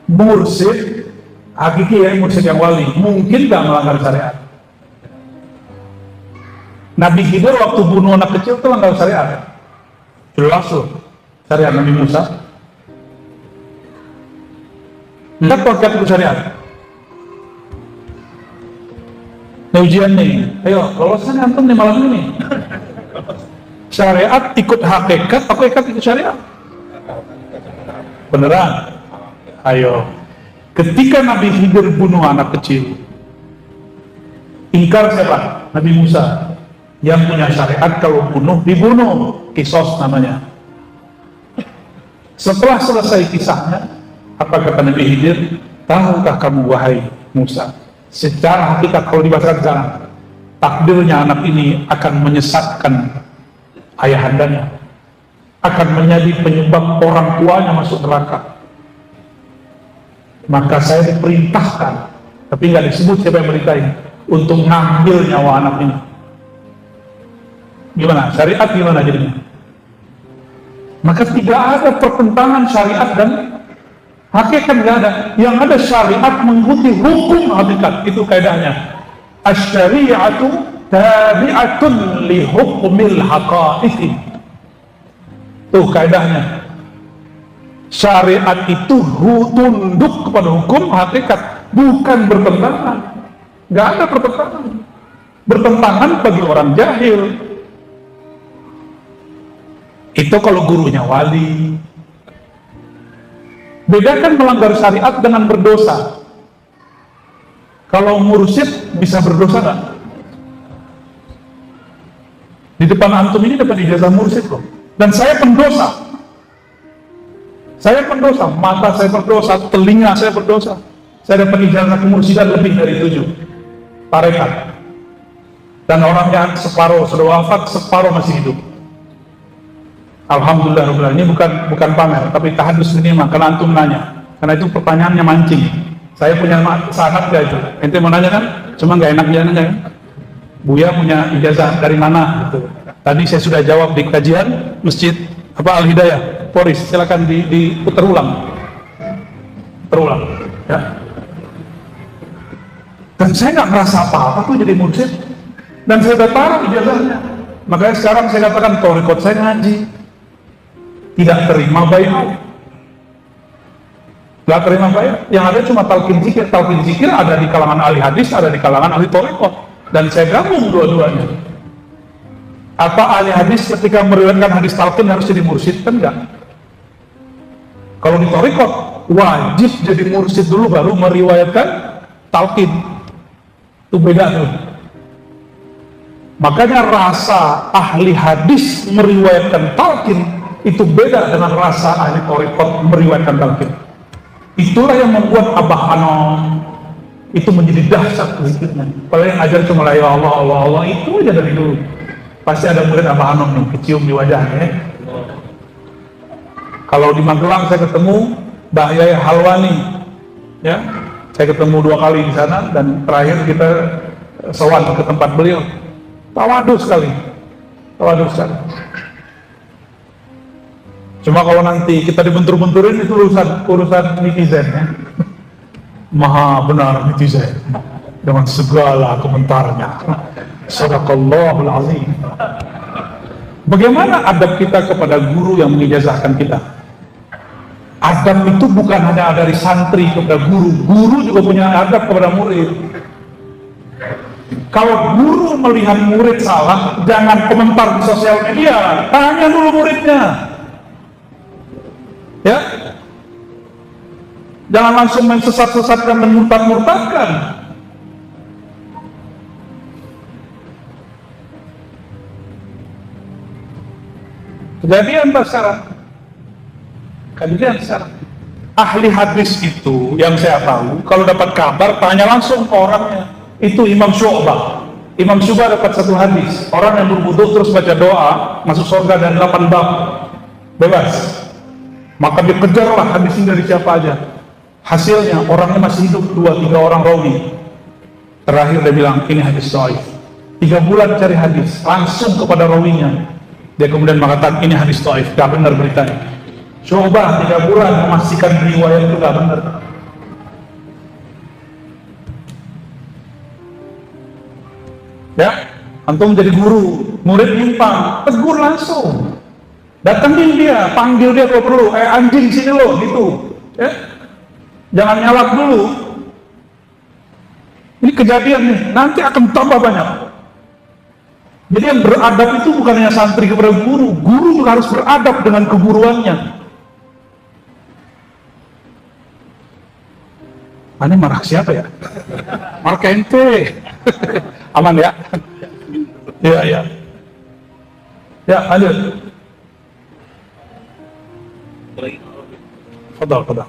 Mursyid hakiki ya, mursyid yang wali mungkin gak melanggar syariat. Nabi Khidir waktu bunuh anak kecil itu melanggar syariat. Jelas loh syariat Nabi Musa. Enggak pakai itu syariat. Ini ujian nih, ayo loloskan antum nih malam ini. Syariat ikut hakikat, aku ikut syariat. Beneran? Ayo. Ketika Nabi Khidir bunuh anak kecil, ingkar siapa? Nabi Musa. Yang punya syariat kalau bunuh dibunuh, kisos namanya. Setelah selesai kisahnya, apa kata Nabi Khidir? Tahukah kamu wahai Musa, secara hakikat kalau dibacakan sekarang, takdirnya anak ini akan menyesatkan ayahandanya, akan menjadi penyebab orang tuanya masuk neraka. Maka saya diperintahkan, tapi nggak disebut siapa yang merintahin, untuk ngambil nyawa anak ini. Gimana? Syariat gimana jadinya? Maka tidak ada pertentangan syariat dan hakikat, nggak ada. Yang ada syariat mengikuti hukum hakikat, itu kaidahnya. Asy-syari'atu tabi'atun li hukmil haqa'iqi. Tuh kaidahnya. Syariat itu tunduk kepada hukum hakikat, bukan bertentangan. Nggak ada pertentangan. Bertentangan bagi orang jahil. Itu kalau gurunya wali. Bedakan melanggar syariat dengan berdosa. Kalau mursyid bisa berdosa nggak? Di depan antum ini dapat ijazah mursyid loh. Dan saya pendosa. Saya pendosa, mata saya berdosa, telinga saya berdosa. Saya dapat ijazah kemursidan lebih dari 7 tarekat. Dan orangnya separuh sudah wafat, separuh masih hidup. Alhamdulillah, ini bukan pamer, tapi tahadus minimal. Karena antum nanya, karena itu pertanyaannya mancing. Saya punya sanad gak itu? Ente mau nanya kan? Cuma nggak enak dia nanya kan? Buya punya ijazah dari mana? Gitu. Tadi saya sudah jawab di kajian Masjid Al-Hidayah, Poris. Silakan diputar ulang. Terulang, ya. Dan saya nggak ngerasa apa-apa tuh jadi mursyid. Dan saya udah taruh ijazahnya. Makanya sekarang saya katakan torikot saya ngaji. Tidak terima bayar. Nggak terima bayar. Yang ada cuma talqin zikir. Talqin zikir ada di kalangan ahli hadis, ada di kalangan ahli torikot. Dan saya gabung dua-duanya. Apa ahli hadis ketika meriwayatkan hadis talqin harus jadi mursyid? Kan enggak. Kalau di torikot wajib jadi mursyid dulu baru meriwayatkan talqin. Itu beda tuh. Makanya rasa ahli hadis meriwayatkan talqin itu beda dengan rasa ahli torikot meriwayatkan talqin. Itulah yang membuat Abah Anom itu menjadi dahsyat zikirnya. Kalau yang ajar cuma ya Allah, Allah, Allah, itu aja dari dulu. Pasti ada murid Abah Anom nih, kecium di wajahnya. Kalau di Magelang saya ketemu Mbah Yaya Halwani, ya, saya ketemu 2 kali di sana dan terakhir kita sowan ke tempat beliau. Tawadhu sekali. Cuma kalau nanti kita dibentur-benturin itu urusan netizen ya. Maha benar netizen dengan segala komentarnya. Sadaqallahul azim. Bagaimana adab kita kepada guru yang mengijazahkan kita? Adab itu bukan hanya dari santri kepada guru, guru juga punya adab kepada murid. Kalau guru melihat murid salah, jangan komentar di sosial media, tanya dulu muridnya. Ya, jangan langsung main sesat-sesatkan dan murtad-murtadkan. Kejadian sekarang. Ahli hadis itu yang saya tahu, kalau dapat kabar tanya langsung ke orangnya. Itu Imam Syu'bah. Imam Syu'bah dapat 1 hadis, orang yang berwudu terus baca doa masuk surga dan 8 bab bebas. Maka dikejarlah hadis ini dari siapa aja. Hasilnya orangnya masih hidup 2-3 orang rawi. Terakhir dia bilang ini hadis dhaif. 3 bulan cari hadis langsung kepada rawinya. Dia kemudian mengatakan ini hadis dhaif, gak benar beritanya. Coba 3 bulan memastikan riwayat itu gak benar. Ya, antum jadi guru, murid nyimpang, tegur langsung. Datangin dia, panggil dia kalau perlu. Anjing sini lo, gitu. Ya, jangan nyalak dulu. Ini kejadian nih, nanti akan tambah banyak. Jadi yang beradab itu bukan hanya santri kepada guru, guru juga harus beradab dengan keguruannya. Ini marah siapa ya? Marah ente. Aman ya? Ya. Ya, lanjut. Fadal.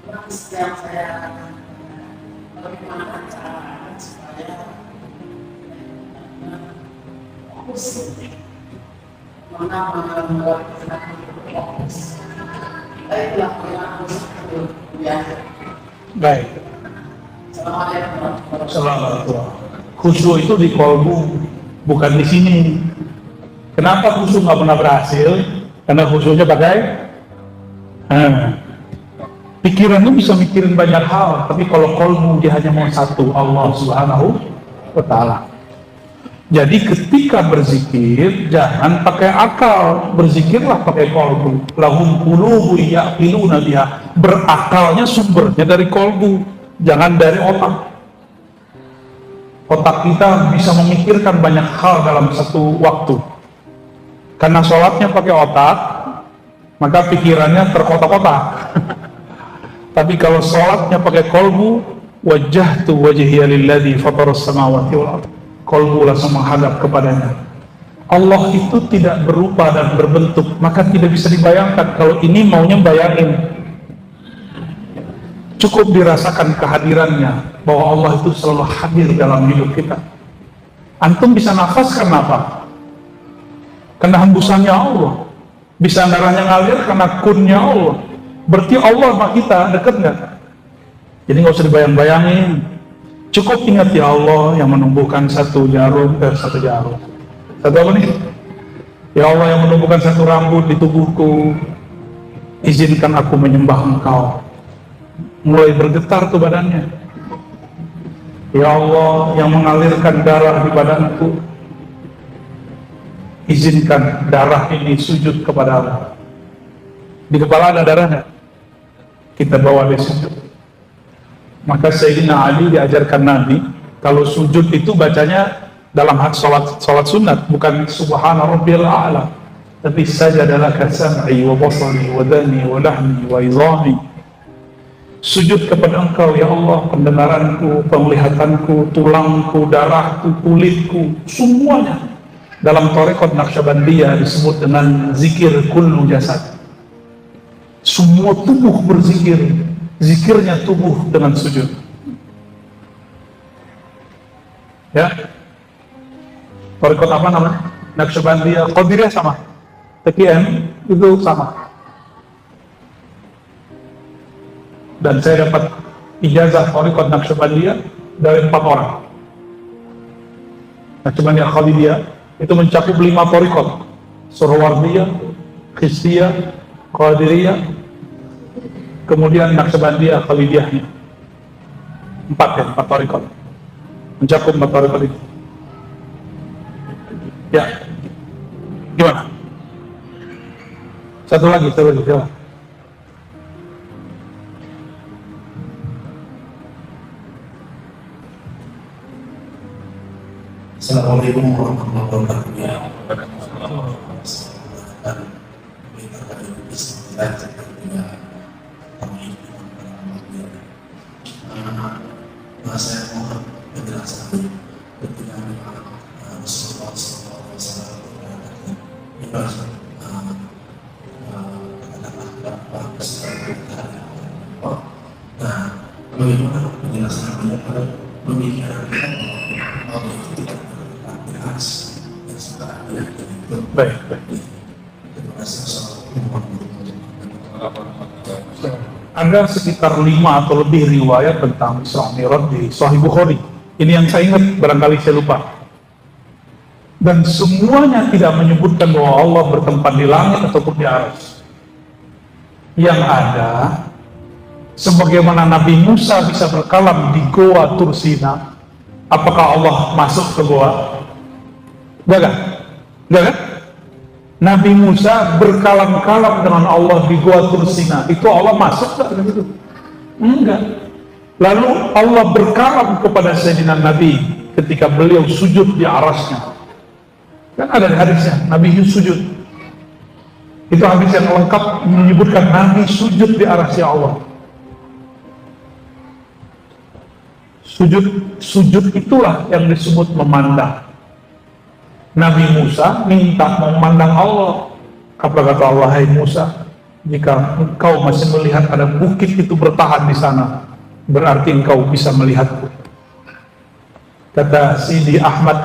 setiap saya bagaimana cara supaya fokus mana fokus baiklah ya. Baik. Assalamualaikum. Khusyuk itu di kolbu, bukan di sini. Kenapa khusyuk nggak pernah berhasil? Karena khusyuknya pakai pikiran lu bisa mikirin banyak hal, tapi kalau kolbu dia hanya mau satu, Allah Subhanahu wa Ta'ala. Jadi ketika berzikir jangan pakai akal, berzikirlah pakai kolbu. Lahum qulubu ya'qiluna biha. Berakalnya sumbernya dari kolbu, jangan dari otak. Otak kita bisa memikirkan banyak hal dalam satu waktu. Karena sholatnya pakai otak, maka pikirannya terkotak-kotak. Tapi kalau sholatnya pakai kolbu, wajjahtu wajhiya lilladzi fataras samawati wal ardh. Kolbu langsung menghadap kepadanya. Allah itu tidak berupa dan berbentuk, maka tidak bisa dibayangkan. Kalau ini maunya bayangin, cukup dirasakan kehadirannya, bahwa Allah itu selalu hadir dalam hidup kita. Antum bisa nafas karena apa? Karena hembusannya Allah. Bisa darahnya ngalir karena kunnya Allah. Berarti Allah sama kita dekat nggak? Jadi nggak usah dibayang-bayangin. Cukup ingat ya Allah yang menumbuhkan satu jarum. Satu apa nih? Ya Allah yang menumbuhkan satu rambut di tubuhku, izinkan aku menyembah Engkau. Mulai bergetar tuh badannya. Ya Allah yang mengalirkan darah di badanku, izinkan darah ini sujud kepada Allah. Di kepala ada darahnya, kita bawa di sujud. Maka Sayyidina Ali diajarkan Nabi, kalau sujud itu bacanya dalam hak sholat sunat, bukan subhana rabbiyal a'la, tapi sajadalaka sam'i wa basari wa dhani wa lahmi wa izami. Sujud kepada Engkau ya Allah, pendengaranku, penglihatanku, tulangku, darahku, kulitku, semuanya. Dalam Thariqat Naqsyabandiyah disebut dengan zikir kullu jasad. Semua tubuh berzikir, zikirnya tubuh dengan sujud. Ya, Thariqat apa namanya? Naqsyabandiyah, Qadiriyah sama, TQN itu sama. Dan saya dapat ijazah Thariqat Naqsyabandiyah dari 4 orang. Naqsyabandiyah Khalidiyah itu mencakup 5 thariqat: Suhrawardiyah, Qisiyah, Qadiriyah, kemudian Naqsyabandiyah Khalidiyahnya. 4 thariqat. Mencakup 4 thariqat itu. Ya. Gimana? Satu lagi, ya. Assalamualaikum warahmatullahi wabarakatuh. Saya mohon penjelasan ketika Rasulullah SAW bagaimana penjelasan pemikiran Allah itu tidak berarti Baik. Ada sekitar 5 atau lebih riwayat tentang Isra Mi'raj di Sahih Bukhari. Ini yang saya ingat, barangkali saya lupa. Dan semuanya tidak menyebutkan bahwa Allah bertempat di langit ataupun di arsy. Yang ada, sebagaimana Nabi Musa bisa berkalam di Goa Tursina, apakah Allah masuk ke goa? Enggak kan? Enggak kan? Nabi Musa berkalam-kalam dengan Allah di Goa Tursina, itu Allah masuk enggak dengan itu? Enggak. Lalu Allah berkalam kepada Sayyidina Nabi ketika beliau sujud di arasnya. Kan ada hadisnya, Nabi sujud. Itu hadis yang lengkap menyebutkan Nabi sujud di arasnya Allah. Sujud itulah yang disebut memandang. Nabi Musa minta memandang Allah. Apa kata Allah? Hai Musa, Jika engkau masih melihat ada bukit itu bertahan di sana, berarti engkau bisa melihatku. Kata Sidi Ahmad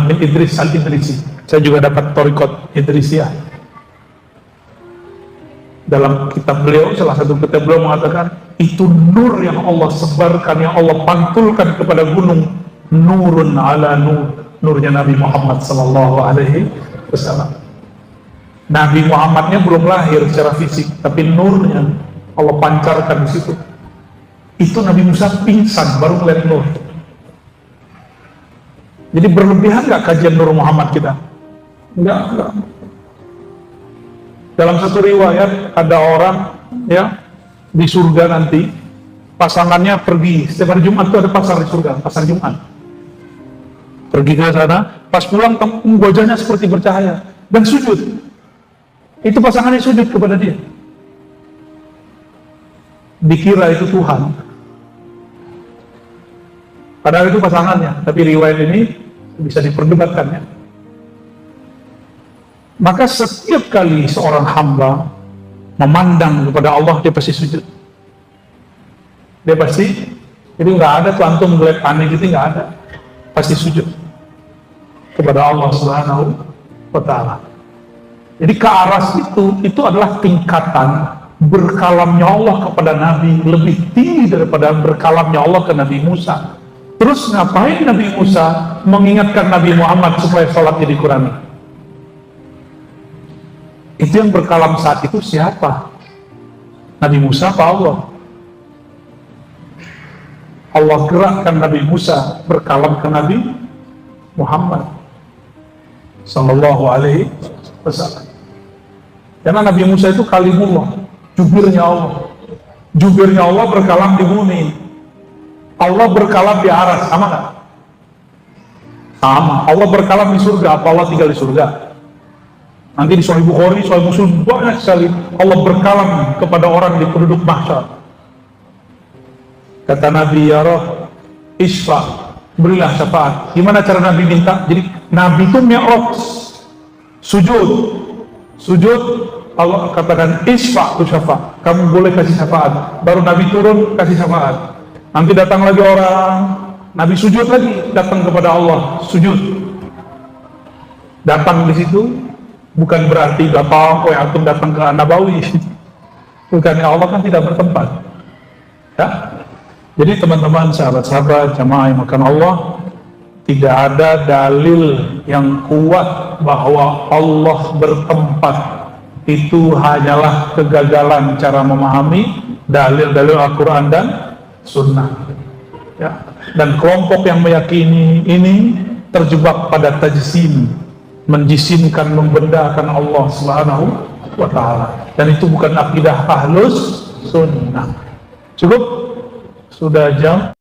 bin Idris Al-Idrisi, saya juga dapat Thariqat Idrisiyah. Dalam kitab beliau, salah satu kitab beliau mengatakan, itu nur yang Allah sebarkan, yang Allah pantulkan kepada gunung, nurun ala nur, nurnya Nabi Muhammad sallallahu alaihi wasallam. Nabi Muhammadnya belum lahir secara fisik, tapi nurnya Allah pancarkan di situ. Itu Nabi Musa pingsan baru melihat nur. Jadi berlebihan nggak kajian Nur Muhammad kita? Enggak. Dalam satu riwayat ada orang ya di surga nanti, pasangannya pergi setiap hari Jumat itu ada pasar di surga, pasar Jumat. Pergi ke sana, pas pulang wajahnya seperti bercahaya dan sujud. Itu pasangannya sujud kepada dia. Dikira itu Tuhan. Padahal itu pasangannya, tapi riwayat ini bisa diperdebatkan ya. Maka setiap kali seorang hamba memandang kepada Allah, dia pasti sujud. Dia pasti, jadi nggak ada tuh antum melihat aneh gitu, nggak ada. Pasti sujud kepada Allah Subhanahu wa Ta'ala. Jadi ke arah itu adalah tingkatan berkalamnya Allah kepada Nabi lebih tinggi daripada berkalamnya Allah ke Nabi Musa. Terus ngapain Nabi Musa mengingatkan Nabi Muhammad supaya sholatnya dikurangi? Itu yang berkalam saat itu siapa? Nabi Musa apa Allah? Allah gerakkan Nabi Musa berkalam ke Nabi Muhammad sallallahu alaihi wasallam. Karena Nabi Musa itu kalimullah, jubirnya Allah. Jubirnya Allah berkalam di bumi. Allah berkalam di aras, sama nggak? Sama. Allah berkalam di surga, apa Allah tinggal di surga? Nanti di Sahih Bukhari, Sahih Muslim banyak sekali Allah berkalam kepada orang di penduduk mahsyar. Kata Nabi, ya Roh, isfa, berilah syafaat. Gimana cara Nabi minta? Jadi Nabi itu mi'raj, sujud, Allah katakan isfa tu syafaat, kamu boleh kasih syafaat. Baru Nabi turun kasih syafaat. Nanti datang lagi orang, Nabi sujud lagi, datang kepada Allah, sujud. Datang di situ bukan berarti gampang, antum datang ke Nabawi. Bukannya Allah kan tidak bertempat. Ya. Jadi teman-teman, sahabat-sahabat, jamaah yang makan Allah, tidak ada dalil yang kuat bahwa Allah bertempat. Itu hanyalah kegagalan cara memahami dalil-dalil Al-Quran dan Sunnah. Ya. Dan kelompok yang meyakini ini terjebak pada tajsim, menjisimkan, membendakan Allah Subhanahu wa Ta'ala. Dan itu bukan akidah Ahlus Sunnah. Cukup? Sudah jam